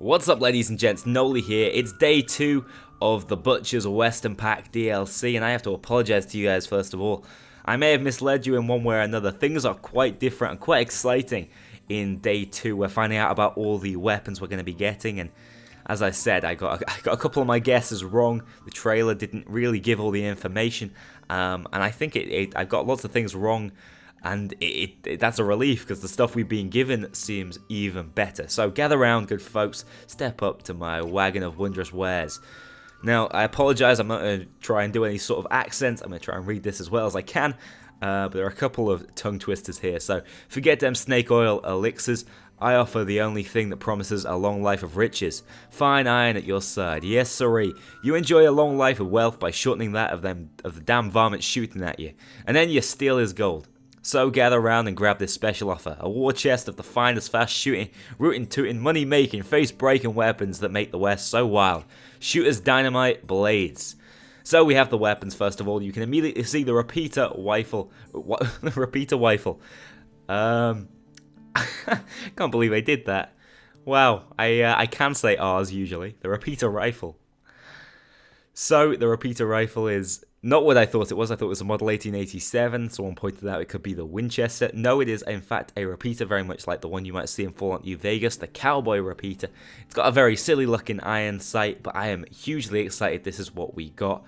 What's up, ladies and gents, Noli here. It's day 2 of the Butcher's Western Pack DLC, and I have to apologise to you guys first of all. I may have misled you in one way or another. Things are quite different and quite exciting in day 2. We're finding out about all the weapons we're going to be getting, and as I said, I got a couple of my guesses wrong. The trailer didn't really give all the information, and I think I've got lots of things wrong. And that's a relief, because the stuff we've been given seems even better. So gather round, good folks, step up to my wagon of wondrous wares. Now, I apologise, I'm not going to try and do any sort of accents. I'm going to try and read this as well as I can. But there are a couple of tongue twisters here. So forget them snake oil elixirs. I offer the only thing that promises a long life of riches. Fine iron at your side. Yes, sirree. You enjoy a long life of wealth by shortening that of the damn varmints shooting at you. And then you steal his gold. So gather round and grab this special offer, a war chest of the finest fast shooting, rootin' tootin', money making, face breaking weapons that make the West so wild. Shooters, dynamite, blades. So we have the weapons first of all. You can immediately see the repeater rifle. The repeater rifle. Can't believe I did that. Wow, I can say R's usually. The repeater rifle. So the repeater rifle is not what I thought it was. I thought it was a model 1887. Someone pointed out it could be the Winchester. No, it is in fact a repeater, very much like the one you might see in Fallout New Vegas, the Cowboy Repeater. It's got a very silly looking iron sight, but I am hugely excited this is what we got.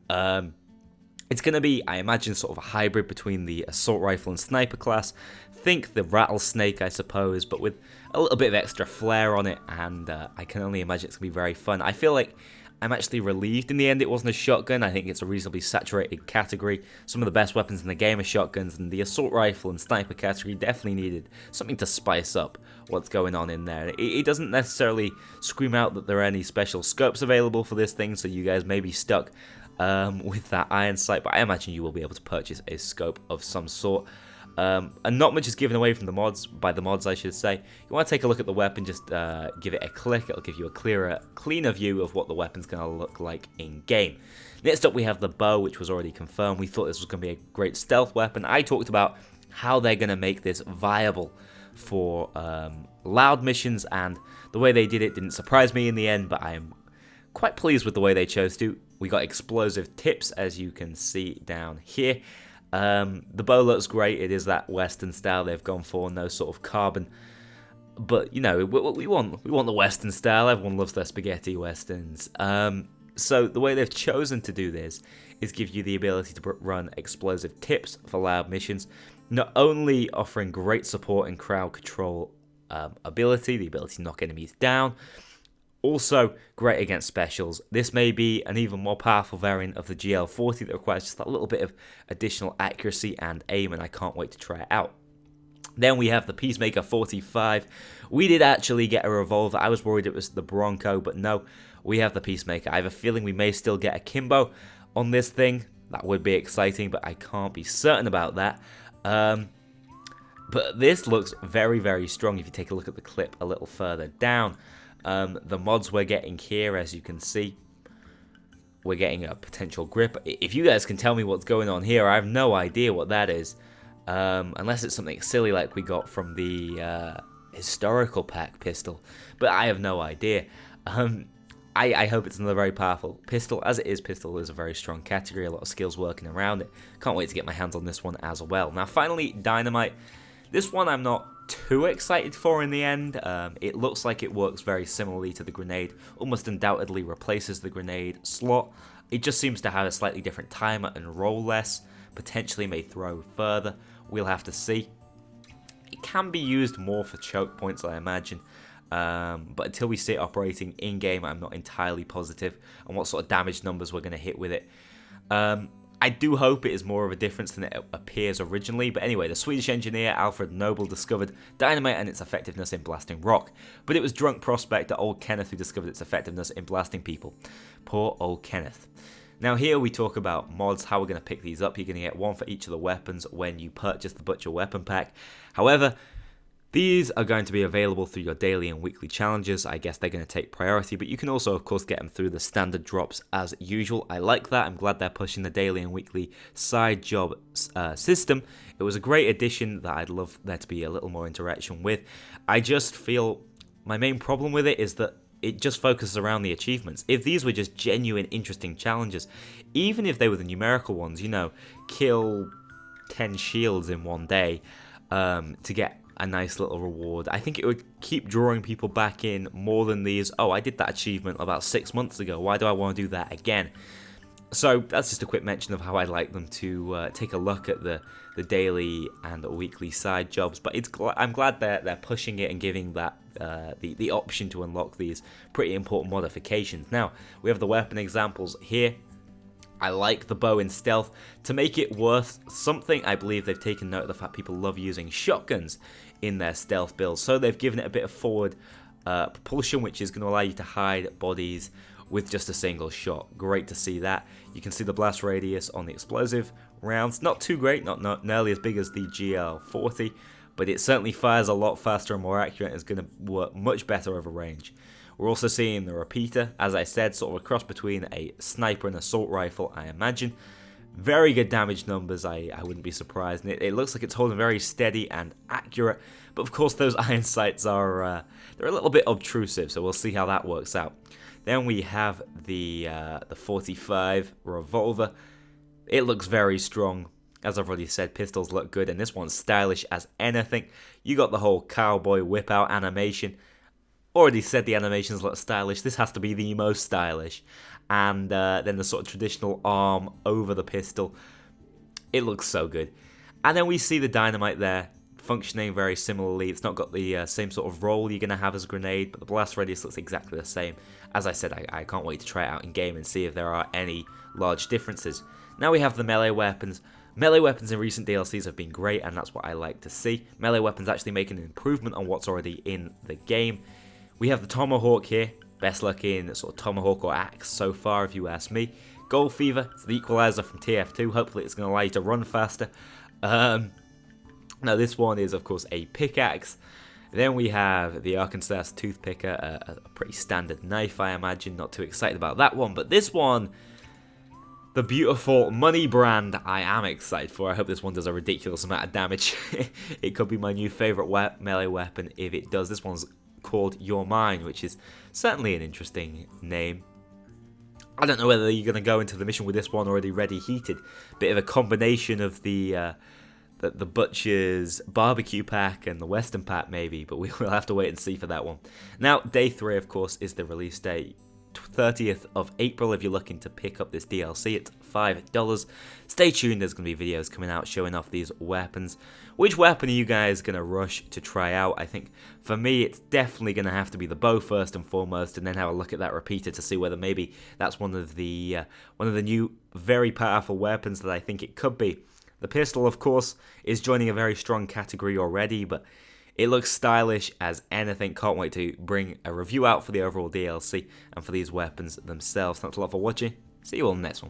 It's going to be, I imagine, sort of a hybrid between the assault rifle and sniper class. Think the rattlesnake, I suppose, but with a little bit of extra flair on it, and I can only imagine it's going to be very fun. I feel like I'm actually relieved in the end it wasn't a shotgun. I think it's a reasonably saturated category. Some of the best weapons in the game are shotguns, and the assault rifle and sniper category definitely needed something to spice up what's going on in there. It doesn't necessarily scream out that there are any special scopes available for this thing, so you guys may be stuck with that iron sight, but I imagine you will be able to purchase a scope of some sort. And not much is given away from the mods, by the mods I should say. You want to take a look at the weapon, just give it a click. It'll give you a cleaner view of what the weapon's going to look like in game. Next up we have the bow, which was already confirmed. We thought this was going to be a great stealth weapon. I talked about how they're going to make this viable for loud missions, and the way they did it didn't surprise me in the end, but I am quite pleased with the way they chose to. We got explosive tips, as you can see down here. The bow looks great. It is that Western style they've gone for, no sort of carbon. But you know, we want the Western style. Everyone loves their spaghetti westerns. So the way they've chosen to do this is give you the ability to run explosive tips for loud missions, not only offering great support and crowd control ability, the ability to knock enemies down. Also, great against specials. This may be an even more powerful variant of the GL40 that requires just a little bit of additional accuracy and aim, and I can't wait to try it out. Then we have the Peacemaker 45. We did actually get a revolver. I was worried it was the Bronco, but no, we have the Peacemaker. I have a feeling we may still get a Kimbo on this thing. That would be exciting, but I can't be certain about that. But this looks very, very strong if you take a look at the clip a little further down. The mods we're getting here, as you can see, we're getting a potential grip. If you guys can tell me what's going on here, I have no idea what that is, unless it's something silly like we got from the historical pack pistol, but I have no idea. I hope it's another very powerful pistol. As it is, pistol is a very strong category, a lot of skills working around it. Can't wait to get my hands on this one as well. Now finally, Dynamite. This one I'm not too excited for in the end. It looks like it works very similarly to the grenade, almost undoubtedly replaces the grenade slot. It just seems to have a slightly different timer and roll less, potentially may throw further. We'll have to see. It can be used more for choke points, I imagine, but until we see it operating in-game, I'm not entirely positive on what sort of damage numbers we're going to hit with it. I do hope it is more of a difference than it appears originally, but anyway, the Swedish engineer Alfred Nobel discovered dynamite and its effectiveness in blasting rock, but it was drunk prospector Old Kenneth who discovered its effectiveness in blasting people. Poor Old Kenneth. Now here we talk about mods, how we're going to pick these up. You're going to get one for each of the weapons when you purchase the Butcher weapon pack. However, these are going to be available through your daily and weekly challenges. I guess they're going to take priority, but you can also, of course, get them through the standard drops as usual. I like that. I'm glad they're pushing the daily and weekly side job system. It was a great addition that I'd love there to be a little more interaction with. I just feel my main problem with it is that it just focuses around the achievements. If these were just genuine, interesting challenges, even if they were the numerical ones, you know, kill 10 shields in one day to get a nice little reward, I think it would keep drawing people back in more than these, oh, I did that achievement about 6 months ago, why do I want to do that again? So that's just a quick mention of how I'd like them to take a look at the daily and weekly side jobs. But I'm glad they're pushing it and giving that the option to unlock these pretty important modifications. Now, we have the weapon examples here. I like the bow in stealth. To make it worth something, I believe they've taken note of the fact people love using shotguns in their stealth builds. So they've given it a bit of forward propulsion, which is going to allow you to hide bodies with just a single shot. Great to see that. You can see the blast radius on the explosive rounds. Not too great, not nearly as big as the GL40, but it certainly fires a lot faster and more accurate and is going to work much better over range. We're also seeing the repeater, as I said, sort of a cross between a sniper and assault rifle, I imagine. Very good damage numbers, I wouldn't be surprised. And it looks like it's holding very steady and accurate, but of course those iron sights are they're a little bit obtrusive, so we'll see how that works out. Then we have the 45 revolver. It looks very strong. As I've already said, pistols look good, and this one's stylish as anything. You got the whole cowboy whip out animation. Already said the animations look stylish. This has to be the most stylish. And then the sort of traditional arm over the pistol. It looks so good. And then we see the Dynamite there, functioning very similarly. It's not got the same sort of roll you're going to have as a grenade, but the blast radius looks exactly the same. As I said, I can't wait to try it out in game and see if there are any large differences. Now we have the melee weapons. Melee weapons in recent DLCs have been great, and that's what I like to see. Melee weapons actually making an improvement on what's already in the game. We have the Tomahawk here. Best looking sort of Tomahawk or axe so far, if you ask me. Gold Fever, it's the equalizer from TF2. Hopefully it's going to allow you to run faster. Now this one is, of course, a pickaxe. Then we have the Arkansas Toothpicker, a pretty standard knife, I imagine. Not too excited about that one, but this one, the beautiful Money Brand, I am excited for. I hope this one does a ridiculous amount of damage. It could be my new favourite melee weapon if it does. This one's called Your Mine, which is certainly an interesting name. I don't know whether you're going to go into the mission with this one already ready heated. Bit of a combination of the Butcher's barbecue pack and the Western pack maybe, but we'll have to wait and see for that one. Now, day 3, of course, is the release date. 30th of April if you're looking to pick up this DLC. It's $5. Stay tuned, there's going to be videos coming out showing off these weapons. Which weapon are you guys going to rush to try out? I think for me it's definitely going to have to be the bow first and foremost, and then have a look at that repeater to see whether maybe that's one of the new very powerful weapons that I think it could be. The pistol, of course, is joining a very strong category already, but it looks stylish as anything. Can't wait to bring a review out for the overall DLC and for these weapons themselves. Thanks a lot for watching. See you all in the next one.